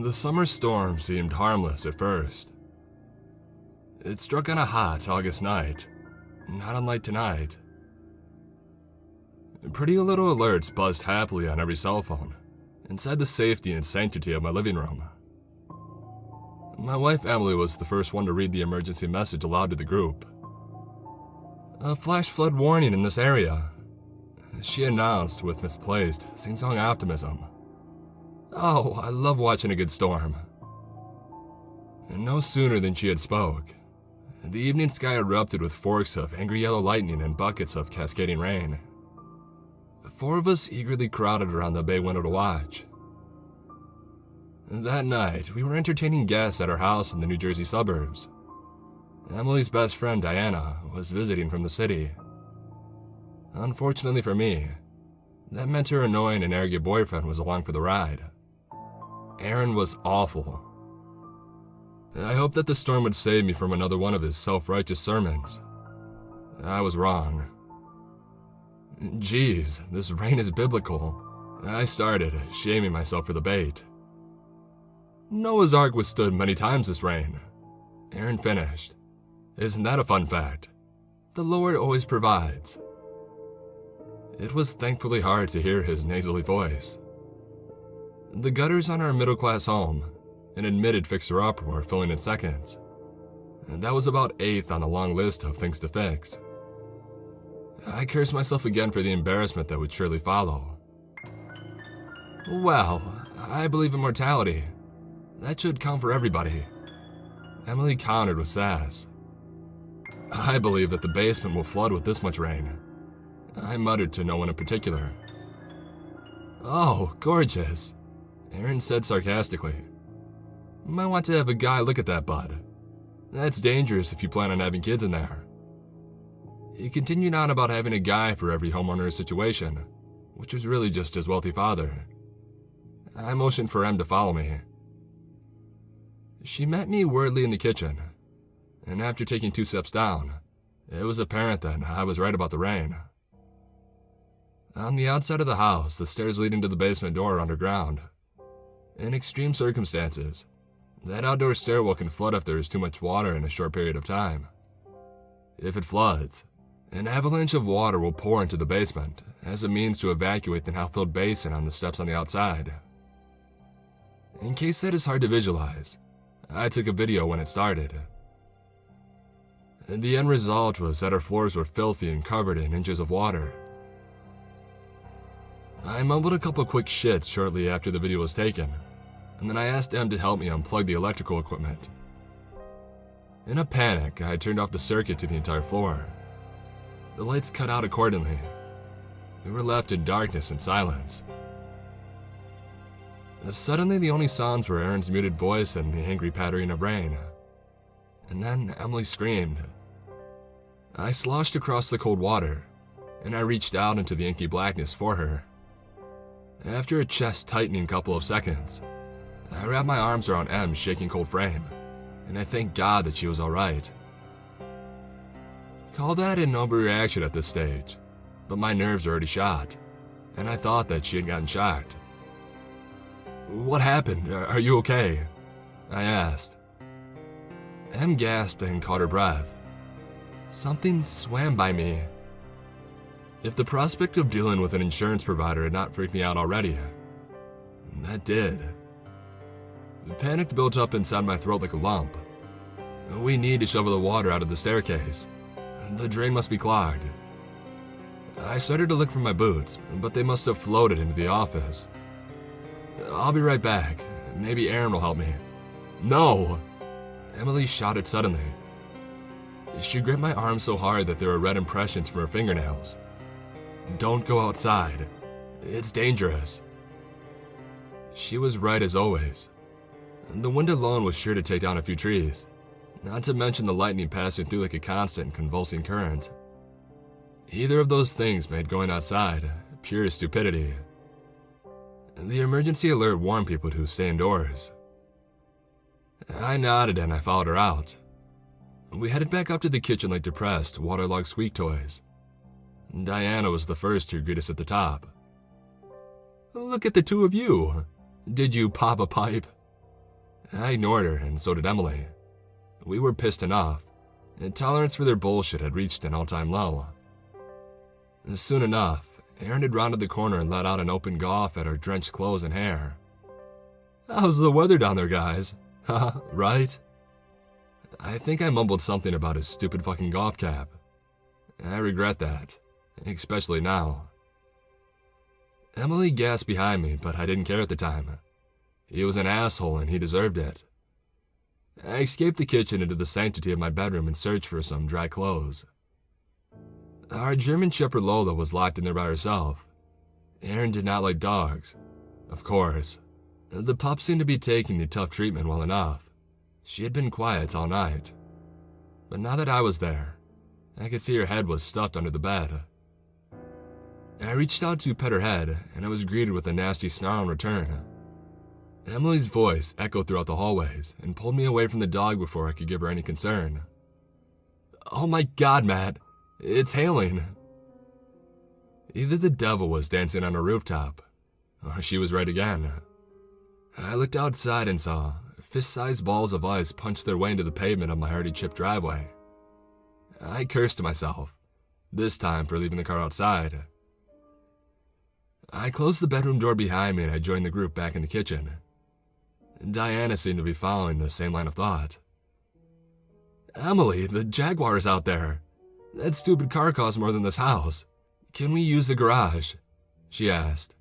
The summer storm seemed harmless at first. It struck on a hot August night, not unlike tonight. Pretty little alerts buzzed happily on every cell phone, inside the safety and sanctity of my living room. My wife Emily was the first one to read the emergency message aloud to the group. "A flash flood warning in this area," she announced with misplaced, sing-song optimism. Oh, I love watching a good storm. And no sooner than she had spoke, the evening sky erupted with forks of angry yellow lightning and buckets of cascading rain. 4 of us eagerly crowded around the bay window to watch. That night, we were entertaining guests at our house in the New Jersey suburbs. Emily's best friend, Diana, was visiting from the city. Unfortunately for me, that meant her annoying and arrogant boyfriend was along for the ride. Aaron was awful. I hoped that the storm would save me from another one of his self-righteous sermons. I was wrong. Geez, this rain is biblical. I started, shaming myself for the bait. Noah's Ark withstood many times this rain. Aaron finished. Isn't that a fun fact? The Lord always provides. It was thankfully hard to hear his nasally voice. The gutters on our middle-class home, an admitted fixer-upper, were filling in seconds. And that was about 8th on the long list of things to fix. I cursed myself again for the embarrassment that would surely follow. Well, I believe in mortality. That should count for everybody. Emily countered with sass. I believe that the basement will flood with this much rain. I muttered to no one in particular. Oh, gorgeous, Aaron said sarcastically. Might want to have a guy look at that, bud. That's dangerous if you plan on having kids in there. He continued on about having a guy for every homeowner's situation, which was really just his wealthy father. I motioned for Em to follow me. She met me wordly in the kitchen, and after taking 2 steps down, it was apparent that I was right about the rain. On the outside of the house, the stairs leading to the basement door are underground. In extreme circumstances, that outdoor stairwell can flood if there is too much water in a short period of time. If it floods, an avalanche of water will pour into the basement as a means to evacuate the now-filled basin on the steps on the outside. In case that is hard to visualize, I took a video when it started. The end result was that our floors were filthy and covered in inches of water. I mumbled a couple quick shits shortly after the video was taken, and then I asked Em to help me unplug the electrical equipment. In a panic, I turned off the circuit to the entire floor. The lights cut out accordingly. We were left in darkness and silence. Suddenly, the only sounds were Aaron's muted voice and the angry pattering of rain. And then Emily screamed. I sloshed across the cold water, and I reached out into the inky blackness for her. After a chest-tightening couple of seconds, I wrapped my arms around Em's shaking cold frame, and I thanked God that she was alright. Call that an overreaction at this stage, but my nerves are already shot, and I thought that she had gotten shocked. What happened? Are you okay? I asked. Em gasped and caught her breath. Something swam by me. If the prospect of dealing with an insurance provider had not freaked me out already, that did. The panic built up inside my throat like a lump. We need to shovel the water out of the staircase. The drain must be clogged. I started to look for my boots, but they must have floated into the office. I'll be right back. Maybe Aaron will help me. No! Emily shouted suddenly. She gripped my arm so hard that there were red impressions from her fingernails. Don't go outside. It's dangerous. She was right as always. The wind alone was sure to take down a few trees, not to mention the lightning passing through like a constant convulsing current. Either of those things made going outside pure stupidity. The emergency alert warned people to stay indoors. I nodded and I followed her out. We headed back up to the kitchen like depressed, waterlogged squeak toys. Diana was the first to greet us at the top. Look at the two of you. Did you pop a pipe? I ignored her, and so did Emily. We were pissed enough, and tolerance for their bullshit had reached an all-time low. Soon enough, Aaron had rounded the corner and let out an open guffaw at our drenched clothes and hair. "How's the weather down there, guys? Haha, right?" I think I mumbled something about his stupid fucking golf cap. I regret that, especially now. Emily gasped behind me, but I didn't care at the time. He was an asshole and he deserved it. I escaped the kitchen into the sanctity of my bedroom in search for some dry clothes. Our German Shepherd Lola was locked in there by herself. Aaron did not like dogs. Of course. The pup seemed to be taking the tough treatment well enough. She had been quiet all night. But now that I was there, I could see her head was stuffed under the bed. I reached out to pet her head, and I was greeted with a nasty snarl in return. Emily's voice echoed throughout the hallways and pulled me away from the dog before I could give her any concern. "Oh my God, Matt, it's hailing." Either the devil was dancing on a rooftop, or she was right again. I looked outside and saw fist-sized balls of ice punch their way into the pavement of my already chipped driveway. I cursed to myself, this time for leaving the car outside. I closed the bedroom door behind me and I joined the group back in the kitchen. Diana seemed to be following the same line of thought. "Emily, the Jaguar is out there. That stupid car costs more than this house. Can we use the garage?" she asked.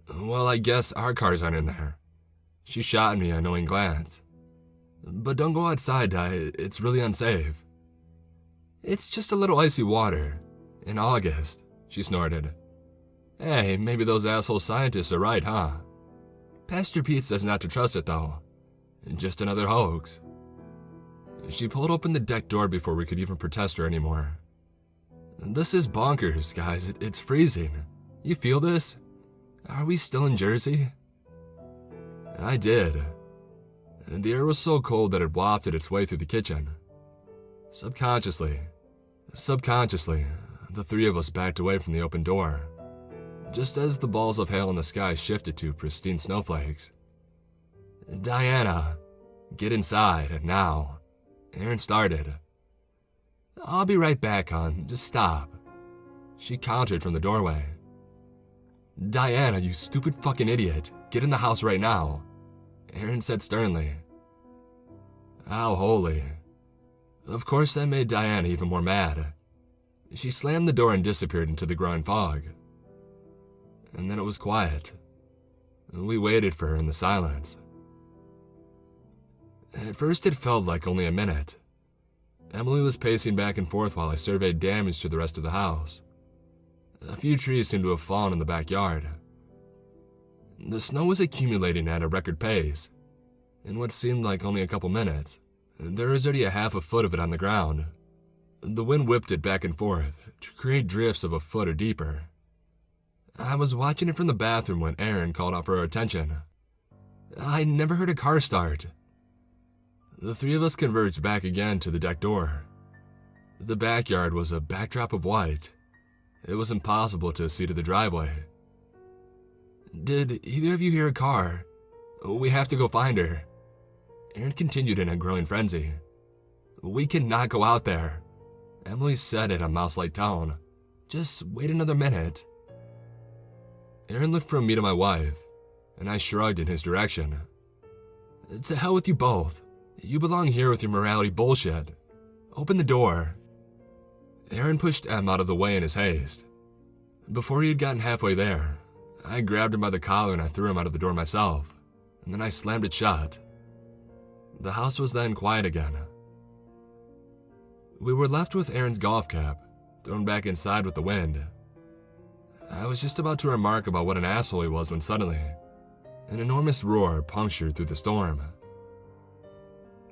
"Well, I guess our cars aren't in there." She shot me a knowing glance. "But don't go outside, Di. It's really unsafe." "It's just a little icy water. In August," she snorted. "Hey, maybe those asshole scientists are right, huh? Pastor Pete says not to trust it, though. Just another hoax." She pulled open the deck door before we could even protest her anymore. "This is bonkers, guys. It's freezing. You feel this? Are we still in Jersey?" I did. The air was so cold that it wafted its way through the kitchen. Subconsciously, the three of us backed away from the open door, just as the balls of hail in the sky shifted to pristine snowflakes. "Diana, get inside, now," Aaron started. "I'll be right back, hon. Just stop," she countered from the doorway. "Diana, you stupid fucking idiot. Get in the house right now," Aaron said sternly. Ow, holy. Of course that made Diana even more mad. She slammed the door and disappeared into the growing fog. And then it was quiet. We waited for her in the silence. At first it felt like only a minute. Emily was pacing back and forth while I surveyed damage to the rest of the house. A few trees seemed to have fallen in the backyard. The snow was accumulating at a record pace. In what seemed like only a couple minutes, there was already a half a foot of it on the ground. The wind whipped it back and forth to create drifts of a foot or deeper. I was watching it from the bathroom when Aaron called out for our attention. I never heard a car start. The three of us converged back again to the deck door. The backyard was a backdrop of white. It was impossible to see to the driveway. Did either of you hear a car? We have to go find her. Aaron continued in a growing frenzy. We cannot go out there. Emily said in a mouse-like tone. Just wait another minute. Aaron looked from me to my wife, and I shrugged in his direction. To hell with you both. You belong here with your morality bullshit. Open the door. Aaron pushed Em out of the way in his haste. Before he had gotten halfway there, I grabbed him by the collar and I threw him out of the door myself, and then I slammed it shut. The house was then quiet again. We were left with Aaron's golf cap, thrown back inside with the wind. I was just about to remark about what an asshole he was when suddenly, an enormous roar punctured through the storm.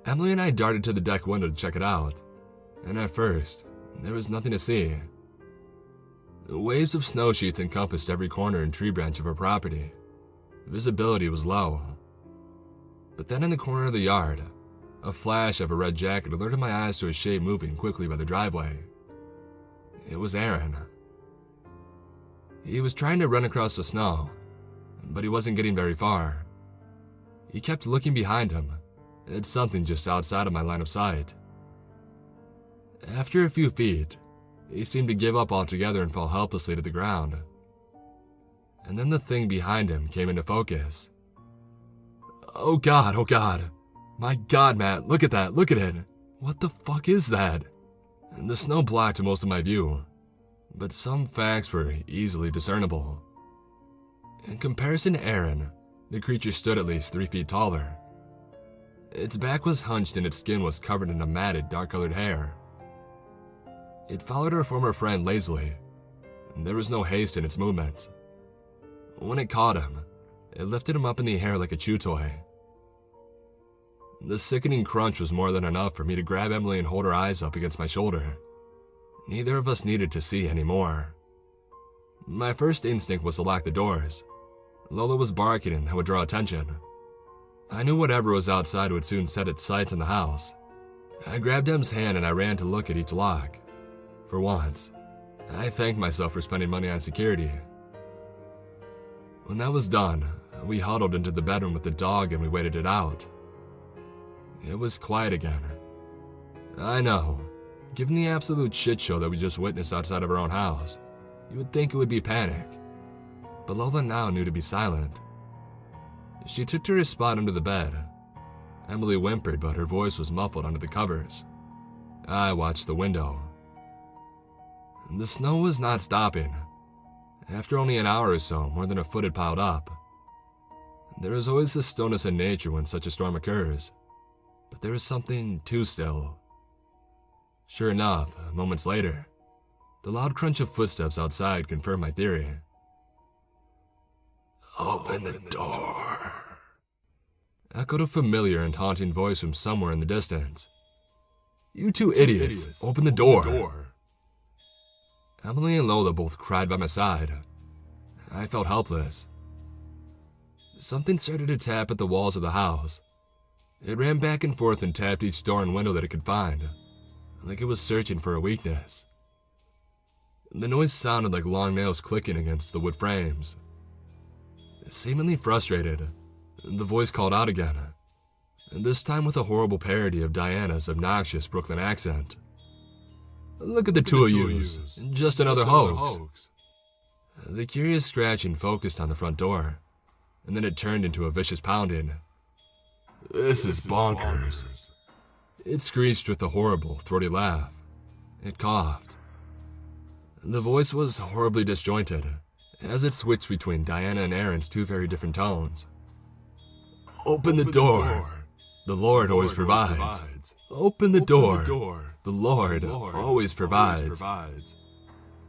Emily and I darted to the deck window to check it out, and at first, there was nothing to see. Waves of snow sheets encompassed every corner and tree branch of our property. Visibility was low. But then in the corner of the yard, a flash of a red jacket alerted my eyes to a shape moving quickly by the driveway. It was Aaron. He was trying to run across the snow, but he wasn't getting very far. He kept looking behind him at something just outside of my line of sight. After a few feet, he seemed to give up altogether and fell helplessly to the ground. And then the thing behind him came into focus. Oh God, oh God. My God, Matt, look at that, look at it. What the fuck is that? And the snow blocked most of my view, but some facts were easily discernible. In comparison to Aaron, the creature stood at least 3 feet taller. Its back was hunched and its skin was covered in a matted, dark-colored hair. It followed our former friend lazily, and there was no haste in its movements. When it caught him, it lifted him up in the air like a chew toy. The sickening crunch was more than enough for me to grab Emily and hold her eyes up against my shoulder. Neither of us needed to see anymore. My first instinct was to lock the doors. Lola was barking and that would draw attention. I knew whatever was outside would soon set its sights on the house. I grabbed Em's hand and I ran to look at each lock. For once, I thanked myself for spending money on security. When that was done, we huddled into the bedroom with the dog and we waited it out. It was quiet again. I know, given the absolute shit show that we just witnessed outside of our own house, you would think it would be panic. But Lola now knew to be silent. She took to her spot under the bed. Emily whimpered, but her voice was muffled under the covers. I watched the window. The snow was not stopping. After only an hour or so, more than a foot had piled up. There is always the stillness in nature when such a storm occurs, but there is something too still. Sure enough, moments later, the loud crunch of footsteps outside confirmed my theory. "Open the door," echoed a familiar and haunting voice from somewhere in the distance. "You two idiots, open the door." Emily and Lola both cried by my side. I felt helpless. Something started to tap at the walls of the house. It ran back and forth and tapped each door and window that it could find, like it was searching for a weakness. The noise sounded like long nails clicking against the wood frames. Seemingly frustrated, the voice called out again, and this time with a horrible parody of Diana's obnoxious Brooklyn accent. "Look at the two of yous, just another hoax." The curious scratching focused on the front door, and then it turned into a vicious pounding. "This is bonkers." It screeched with a horrible, throaty laugh. It coughed. The voice was horribly disjointed, as it switched between Diana and Aaron's two very different tones. "Open the door. The Lord always provides. Open the door. The Lord always provides.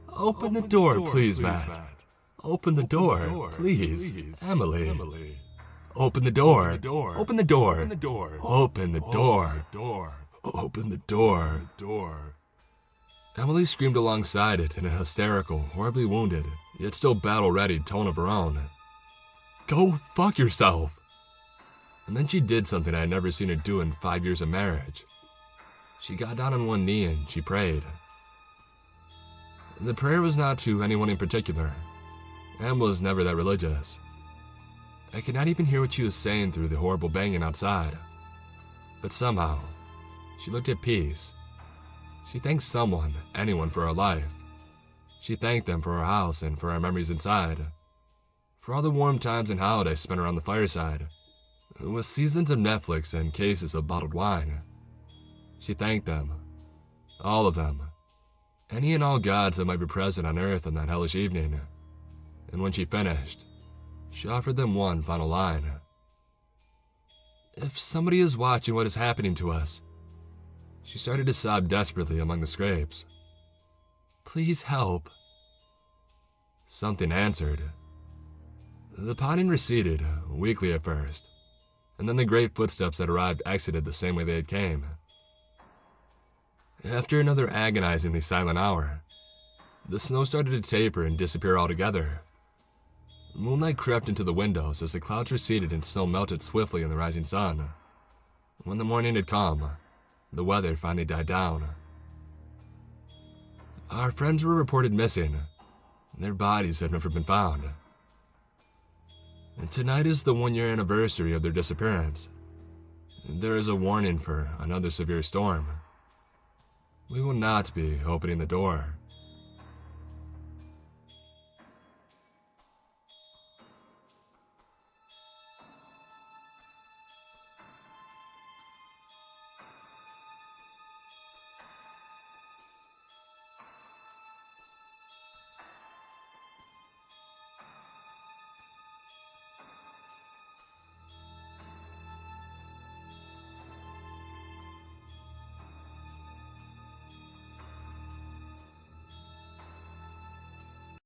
Open the door, please, Matt. Open the door, please, Emily. Open the door. Open the door. Open the door. Open the door." Emily screamed alongside it in a hysterical, horribly wounded, yet still battle-ready tone of her own. "Go fuck yourself." And then she did something I had never seen her do in 5 years of marriage. She got down on one knee and she prayed. The prayer was not to anyone in particular. Em was never that religious. I could not even hear what she was saying through the horrible banging outside. But somehow, she looked at peace. She thanked someone, anyone, for her life. She thanked them for her house and for our memories inside. For all the warm times and holidays spent around the fireside, with seasons of Netflix and cases of bottled wine. She thanked them. All of them. Any and all gods that might be present on Earth on that hellish evening. And when she finished, she offered them one final line. "If somebody is watching what is happening to us," she started to sob desperately among the scrapes, "please help." Something answered. The pounding receded, weakly at first, and then the great footsteps that arrived exited the same way they had came. After another agonizingly silent hour, the snow started to taper and disappear altogether. Moonlight crept into the windows as the clouds receded and snow melted swiftly in the rising sun. When the morning had come, the weather finally died down. Our friends were reported missing. Their bodies had never been found. And tonight is the 1-year anniversary of their disappearance. There is a warning for another severe storm. We will not be opening the door.